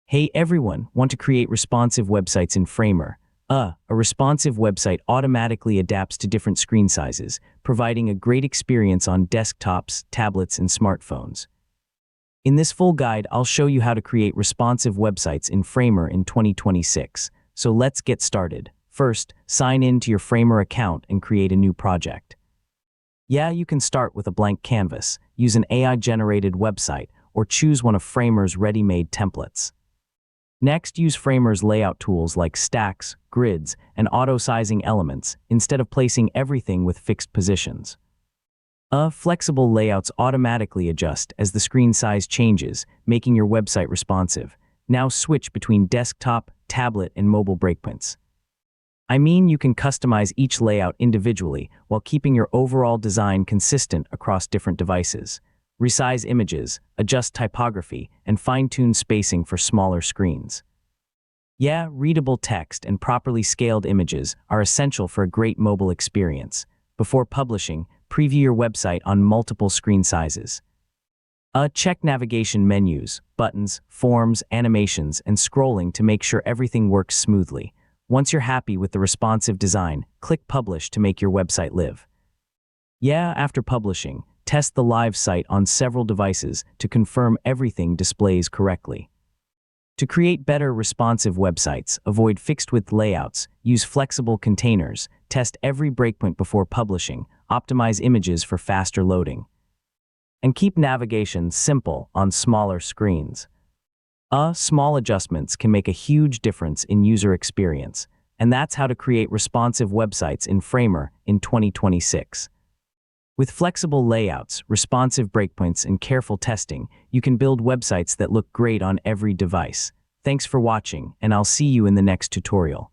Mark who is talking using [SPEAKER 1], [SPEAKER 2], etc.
[SPEAKER 1] Hey everyone, want to create responsive websites in Framer? A responsive website automatically adapts to different screen sizes, providing a great experience on desktops, tablets, and smartphones. In this full guide, I'll show you how to create responsive websites in Framer in 2026. So let's get started. First, sign in to your Framer account and create a new project. You can start with a blank canvas, use an AI-generated website, or choose one of Framer's ready-made templates. Next, use Framer's layout tools like stacks, grids, and auto-sizing elements instead of placing everything with fixed positions. Flexible layouts automatically adjust as the screen size changes, making your website responsive. Now switch between desktop, tablet, and mobile breakpoints. You can customize each layout individually while keeping your overall design consistent across different devices. Resize images, adjust typography, and fine-tune spacing for smaller screens. Readable text and properly scaled images are essential for a great mobile experience. Before publishing, preview your website on multiple screen sizes. Check navigation menus, buttons, forms, animations, and scrolling to make sure everything works smoothly. Once you're happy with the responsive design, click Publish to make your website live. After publishing, test the live site on several devices to confirm everything displays correctly. To create better responsive websites, avoid fixed-width layouts, use flexible containers, test every breakpoint before publishing, optimize images for faster loading, and keep navigation simple on smaller screens. Small adjustments can make a huge difference in user experience, and that's how to create responsive websites in Framer in 2026. With flexible layouts, responsive breakpoints, and careful testing, you can build websites that look great on every device. Thanks for watching, and I'll see you in the next tutorial.